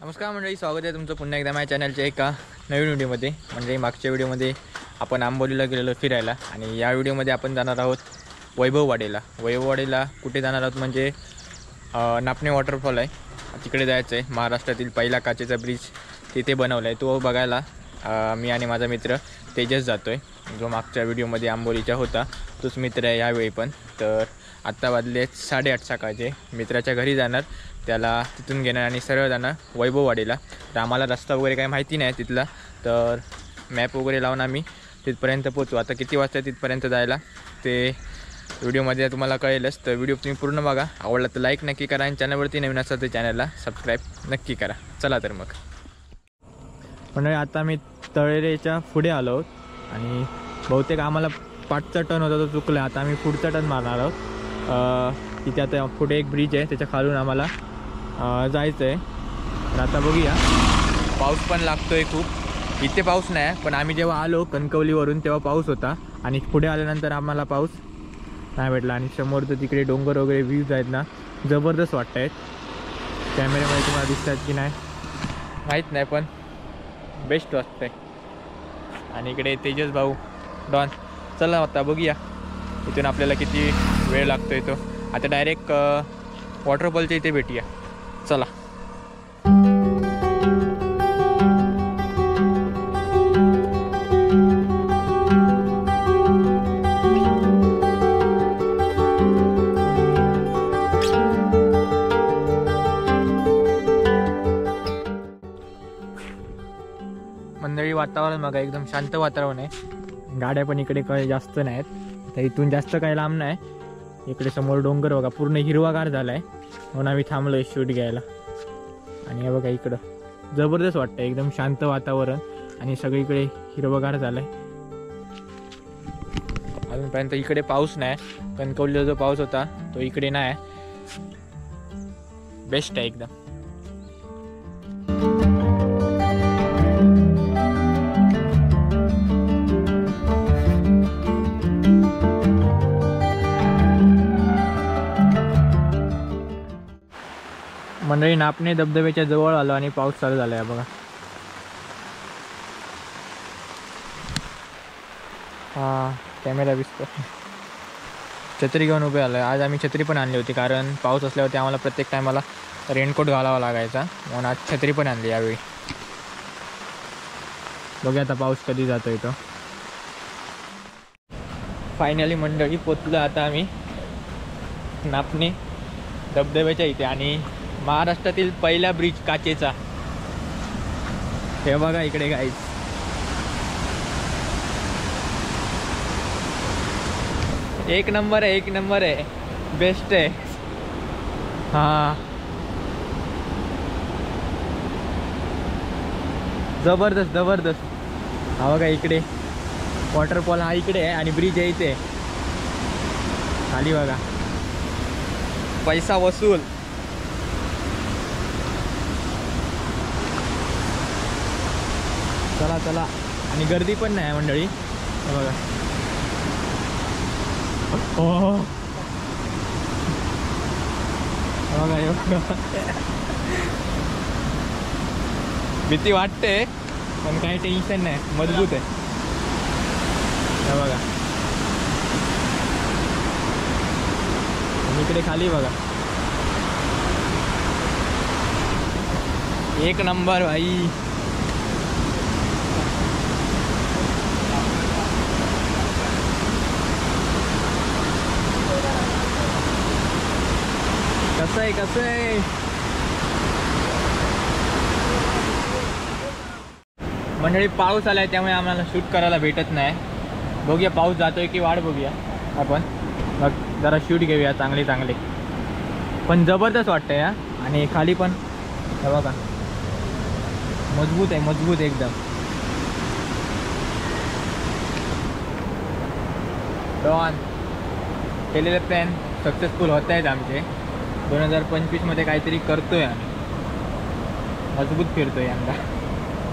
नमस्कार मंडळी, स्वागत आहे तुमचं पुन्हा एकदा माझ्या चॅनलच्या एका नवीन व्हिडिओमध्ये। म्हणजे मागच्या व्हिडिओमध्ये आपण आंबोलीला गेलेलो फिरायला आणि या व्हिडिओमध्ये आपण जाणार आहोत वैभववाडीला। वैभववाडीला कुठे जाणार आहोत म्हणजे नापणे वॉटरफॉल आहे, तिकडे जायचं आहे। महाराष्ट्रातील पहिला काचेचा ब्रिज तिथे बनवला आहे, तो बघायला मी आणि माझा मित्र तेजस जातो आहे, जो मागच्या व्हिडिओमध्ये आंबोलीचा होता तोच मित्र आहे यावेळी पण। तर आत्ता वाजले 8:30 सकाळचे। मित्राच्या घरी जाणार, त्याला तिथून घेणार आणि सरळ जाणार वैभववाडीला। तर आम्हाला रस्ता वगैरे काही माहिती नाही तिथला, तर मॅप वगैरे लावून आम्ही तिथपर्यंत पोचू। आता किती वाजता तिथपर्यंत जायला ते व्हिडिओमध्ये तुम्हाला कळेलच, तर व्हिडिओ तुम्ही पूर्ण बघा। आवडला तर लाईक नक्की करा आणि चॅनलवरती नवीन असाल तर चॅनलला सबस्क्राईब नक्की करा। चला तर मग म्हणजे आता मी तळेरेच्या पुढे आलो आहोत आणि बहुतेक आम्हाला 5चा टर्न होता तो चुकला। आता आम्ही पुढचा टर्न मारणार आहोत। तिथे आता पुढे एक ब्रिज आहे, त्याच्या खालून आम्हाला जायचं आहे। तर आता बघूया, पाऊस पण लागतो आहे खूप। इथे पाऊस नाही, पण आम्ही जेव्हा आलो कणकवलीवरून तेव्हा पाऊस होता आणि पुढे आल्यानंतर आम्हाला पाऊस नाही भेटला। आणि समोर तर तिकडे डोंगर वगैरे व्ह्यूज आहेत ना, जबरदस्त वाटत आहेत। कॅमेऱ्यामध्ये तुम्हाला दिसतात की नाही माहीत नाही, पण बेस्ट वाटतं आहे। आणि इकडे तेजस भाऊ डॉन। चला आता बघूया इथून आपल्याला किती वेळ लागतो आहे तो। आता डायरेक्ट वॉटरफॉलच्या इथे भेटूया, चला। मंडळी वातावरण बघा, एकदम शांत वातावरण आहे। गाड्या पण इकडे काही जास्त नाहीत, तर इथून जास्त काही लांब नाही। इकडे समोर डोंगर बघा, पूर्ण हिरवागार झाला आहे, म्हणून आम्ही थांबलोय शूट घ्यायला। आणि हे बघा इकडं जबरदस्त वाटतं, एकदम शांत वातावरण आणि सगळीकडे हिरवागार झालं आहे। अजूनपर्यंत इकडे पाऊस नाही, कणकवलीला जो पाऊस होता तो इकडे नाही। बेस्ट आहे एकदम। मंडळी नापणे धबधब्याच्या जवळ आलो आणि पाऊस चालू झाला आहे बघा। हा कॅमेरा दिसतो। छत्री घेऊन उभे आलो आहे। आज आम्ही छत्री पण आणली होती, कारण पाऊस असल्यावरती आम्हाला प्रत्येक टायमाला रेनकोट घालावा लागायचा, म्हणून आज छत्री पण आणली यावेळी। बघूया आता पाऊस कधी जातोय तो। फायनली मंडळी पोचलो आता आम्ही नापणे धबधब्याच्या इथे, आणि महाराष्ट्रातील पहिला ब्रिज काचेचा। हे बघा इकडे गाईज, एक नंबर आहे, एक नंबर आहे, बेस्ट आहे। हा जबरदस्त जबरदस्त। हा बघा इकडे वॉटरफॉल हा इकडे आहे आणि ब्रिज आहे इथे खाली बघा, पैसा वसूल। चला चला, आणि गर्दी पण नाही मंडळी, हे बघा। हो बघा, हे बघा भीती वाटते पण काही टेन्शन नाही, मजबूत आहे। हे बघा इकडे खाली बघा, एक नंबर भाई। कसं आहे कसं आहे मंडळी, पाऊस आलाय त्यामुळे आम्हाला शूट करायला भेटत नाही। बघूया पाऊस जातोय की वाट बघूया आपण, मग जरा शूट घेऊया चांगले चांगले। पण जबरदस्त वाटतंय या, आणि खाली पण हे बघा मजबूत आहे, मजबूत एकदम। डॉन केलेले प्लॅन सक्सेसफुल होत आहेत आमचे। 2025 मध्ये काहीतरी करतोय आम्ही, मजबूत फिरतोय यंदा।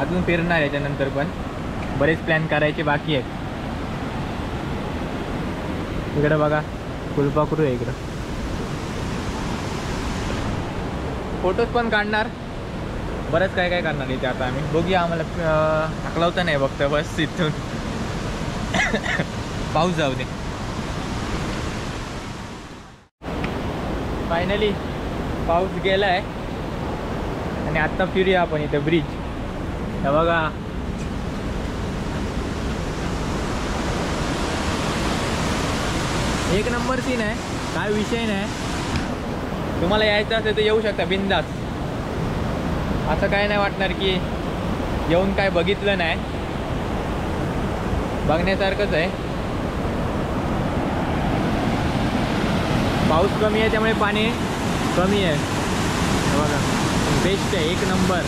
अजून फिरणार याच्यानंतर पण बरेच प्लॅन करायचे बाकी आहेत। इकडे बघा फुलपाखरू आहे इकडं, फोटोज पण काढणार, बरंच काय काय करणार इथे आता आम्ही. बघूया, आम्हाला हाकलावता नाही बघतं बस इथून. पाऊस जाऊ दे. फायनली पाऊस गेला आहे आणि आत्ता फिरूया आपण इथे ब्रिज. हे बघा, एक नंबर सीन आहे, काय विषय नाही. तुम्हाला यायचं असेल तर येऊ शकता बिंदास. असं काय नाही वाटणार की येऊन काय बघितलं नाही, बघण्यासारखंच आहे. पाऊस कमी आहे त्यामुळे पाणी कमी आहे. हे बघा, बेस्ट आहे, एक नंबर,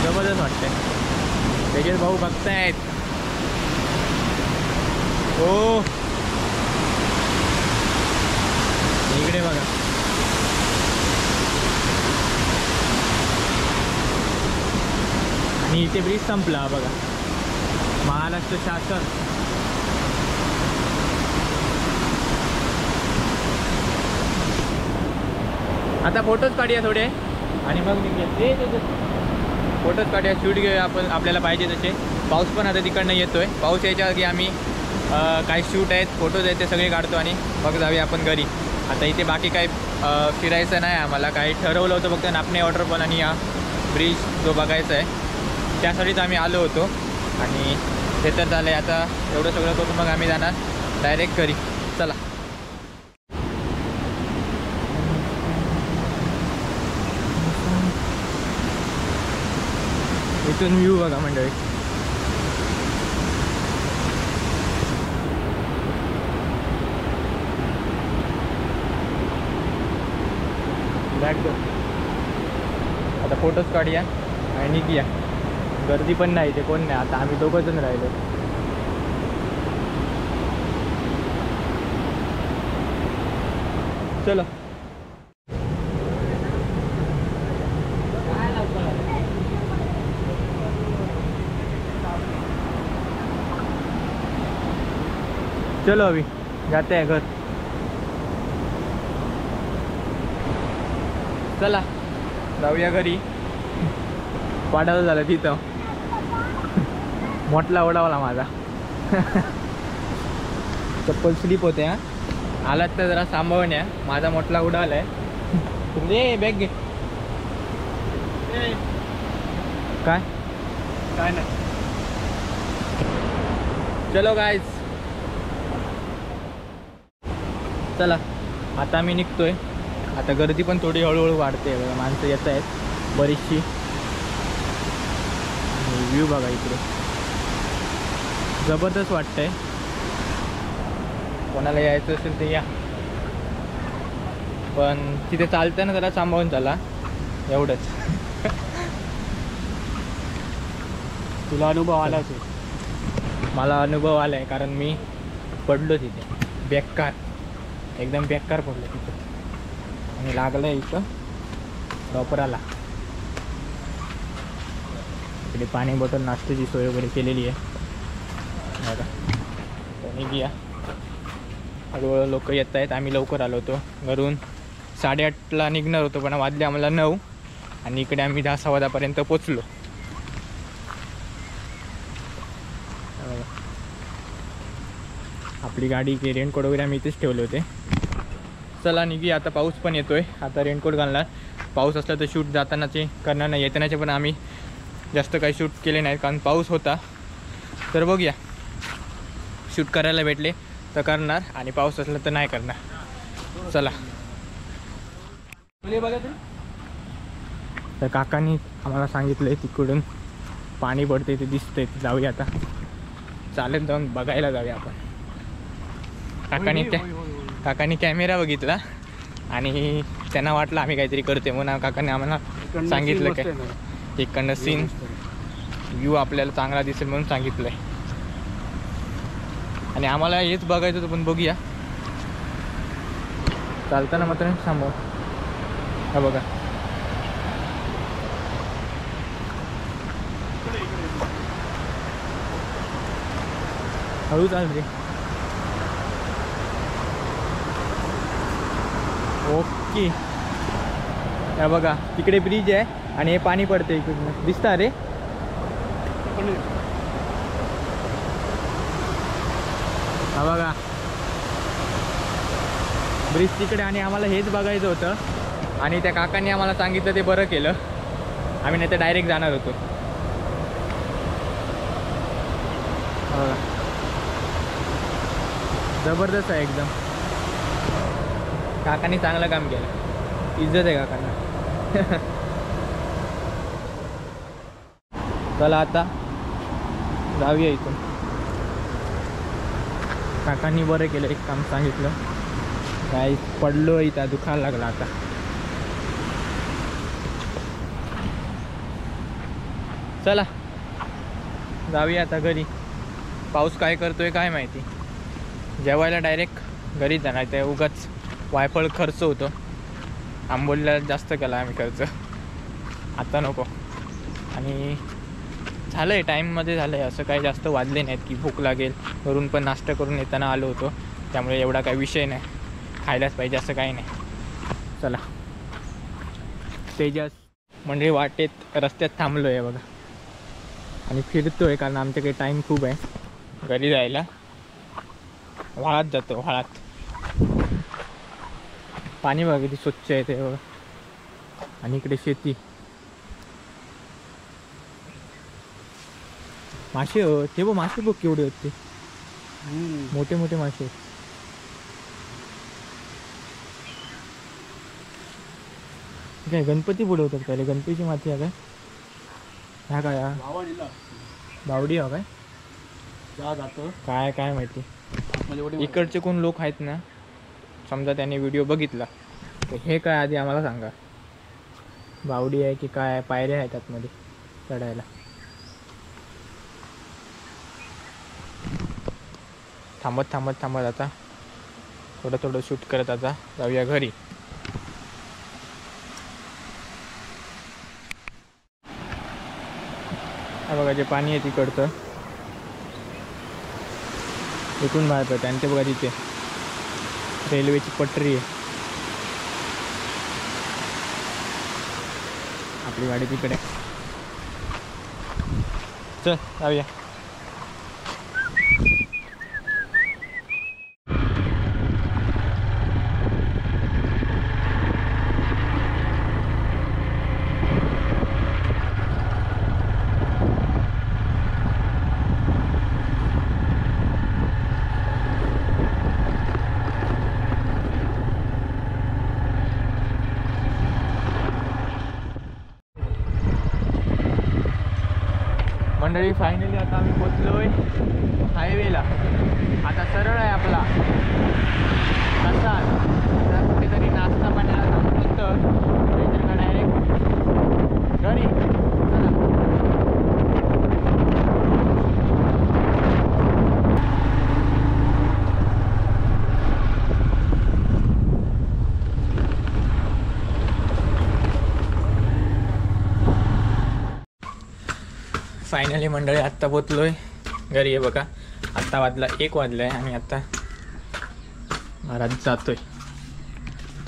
जबरदस्त वाटतंय. त्याचे भाऊ बघतायत. हो, इकडे बघा. आणि इथे ब्रिज संपला बघा. महाराष्ट्र शासन. आता फोटोज काढूया थोडे आणि मग निघूया. फोटोज काढूया, शूट घेऊया आपण आपल्याला पाहिजे तसे. पाऊस पण आता तिकडनं येतोय. पाऊस यायच्या आधी आम्ही काही शूट आहेत, फोटोज आहेत, ते सगळे काढतो आणि मग जाऊया आपण घरी. आता इथे बाकी काही फिरायचं नाही आम्हाला. काही ठरवलं होतं फक्त नापणे वॉटरफॉल आणि हा ब्रिज जो बघायचा आहे, त्यासाठीच आम्ही आलो होतो. आणि ते तर झालं आहे. आता एवढं सगळं करून मग आम्ही जाणार डायरेक्ट घरी. चला. इथून व्ह्यू बघा मंडळी. आता फोटोज काढूया आणि निघूया. गर्दी पण नाही, ते कोण नाही. आता आम्ही दोघं जण राहिलो. चलो. चलो अभी जाते हैं घर. चला जाऊया घरी. वाटायला झालं तिथं. मोठला उडावला माझा. चप्पल स्लिप होते. हा, आलात तर जरा सांभाळण्या. माझा मोठला उडालाय. रे बॅग घे. काय काय नाही. चलो गाईज, चला आता आम्ही निघतोय. आता गर्दी पण थोडी हळूहळू वाढते बघा. माणसं येत आहेत बरीचशी. व्ह्यू बघा इकडे, जबरदस्त वाटतंय. कोणाला यायचं असेल ते या, पण तिथे चालताना जरा सांभाळून चाला, एवढंच. तुला अनुभव आला असेल. मला अनुभव आला आहे, कारण मी पडलो तिथे. बेकार, एकदम बेकार पडलो तिथे. आणि लागलं आहे इथं डॉपराला. इकडे पाणी बॉटल नाश्त्याची सोय वगैरे केलेली आहे बघा. निघूया. हळूहळू लोक येत आहेत. आम्ही लवकर आलो होतो घरून. 8:30ला निघणार होतो, पण वाजले आम्हाला 9. आणि इकडे आम्ही 10-10:15पर्यंत पोचलो. आपली गाडी की रेनकोट वगैरे आम्ही इथेच ठेवले होते. चला निघूया. आता पाऊस पण येतोय. आता रेनकोट घालणार. पाऊस असला तर शूट जातानाचे करणार नाही, येतानाचे पण आम्ही जास्त काही शूट केले नाहीत, कारण पाऊस होता. तर बघूया, शूट करायला भेटले तर करणार, आणि पाऊस असला तर नाही करणार. चला. तर काकांनी आम्हाला सांगितलं आहे तिकडून पाणी पडते, ते दिसतंय. जाऊया आता, चालेल, जाऊन बघायला जाऊया आपण. काकांनी कॅमेरा बघितला आणि त्यांना वाटलं आम्ही काहीतरी करते, म्हणून काकांनी आम्हाला सांगितलं काय इकडनं सीन व्ह्यू आपल्याला चांगला दिसेल म्हणून सांगितलं आहे. आणि आम्हाला हेच बघायचं होतं, पण बघूया. चालताना मात्र थांबव. हा बघा, हळू चाल रे. ओके, हे बघा तिकडे ब्रिज आहे आणि हे पाणी पडते इकडून दिसतं रे. हा बघा ब्रिज तिकडे आणि आम्हाला हेच बघायचं होतं आणि त्या काकांनी आम्हाला सांगितलं ते बरं केलं. आम्ही नाही तर डायरेक्ट जाणार होतो. बघा जबरदस्त आहे एकदम. काकांनी चांगलं काम केलं. इज्जत आहे काकांना. चला आता जाऊया इथून. काकांनी बरं केलं एक काम सांगितलं. काय पडलो इथं दुखायला लागला आता. चला जाऊया आता घरी. पाऊस काय करतोय काय माहिती. जेवायला डायरेक्ट घरी जाणार ते उगाच वायफळ खर्च होतो. आंबोलीला जास्त केला आम्ही खर्च. आता नको. आणि झालं आहे टाईममध्ये झालं आहे. असं काही जास्त वाजले नाहीत की भूक लागेल. घरून पण नाश्ता करून येताना आलो होतो त्यामुळे एवढा काही विषय नाही. खायलाच पाहिजे असं काही नाही. चला तेजस म्हणजे वाटेत रस्त्यात थांबलो आहे बघा आणि फिरतो आहे कारण आमच्याकडे टाईम खूप आहे घरी जायला. व्हाळात जातो. व्हाळात पाणी बघा किती स्वच्छ आहे ते बघा. आणि इकडे शेती. मासे हो ते बघ. मासे बघ केवढे होते. मोठे मोठे मासे. काय गणपती बुडवतात काय रे. गणपतीची माती आहे काय. ह्या काय बावडी हा काय काय काय माहिती. इकडचे कोण लोक आहेत ना समजा त्याने व्हिडिओ बघितला तर हे काय आधी आम्हाला सांगा. बावडी आहे की काय. पायऱ्या आहेत आतमध्ये चढायला. थांबत थांबत थांबत आता थोडं थोडं शूट करत आता जाऊया घरी. हा बघा जे पाणी आहे तिकडचं इथून बाहेर पडतं आणि ते बघा तिथे रेल्वेची पटरी आहे. आपली गाडी तिकडे. चल जाऊया. मंडळी फायनली आता आम्ही पोचलोय हायवेला. आता सरळ आहे आपला रस्ता. आता कुठेतरी नाश्ता पाण्याला थांबतो तर का डायरेक्ट घरी. चला फायनली मंडळी आत्ता पोचलोय घरी. आहे बघा आत्ता वाजला 1 वाजला आहे आणि आत्ता घरात जातोय.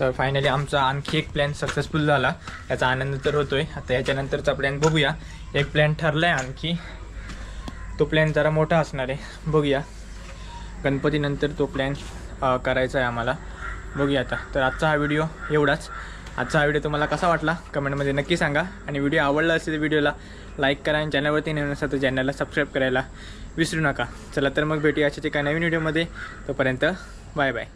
तर फायनली आमचा आणखी एक प्लॅन सक्सेसफुल झाला याचा आनंद तर होतोय. आता याच्यानंतरचा प्लॅन बघूया. एक प्लॅन ठरला आहे आणखी. तो प्लॅन जरा मोठा असणार आहे. बघूया गणपतीनंतर तो प्लॅन करायचा आहे आम्हाला. बघूया आता. तर आजचा हा व्हिडिओ एवढाच. आजचा हा व्हिडिओ तुम्हाला कसा वाटला कमेंटमध्ये नक्की सांगा. आणि व्हिडिओ आवडला असेल तर व्हिडिओला लाईक करा आणि चॅनलवरती नवीन असेल तर चॅनलला सबस्क्राईब करायला विसरू नका. चला तर मग भेटूया अशाच एका नवीन व्हिडिओमध्ये. तोपर्यंत बाय बाय.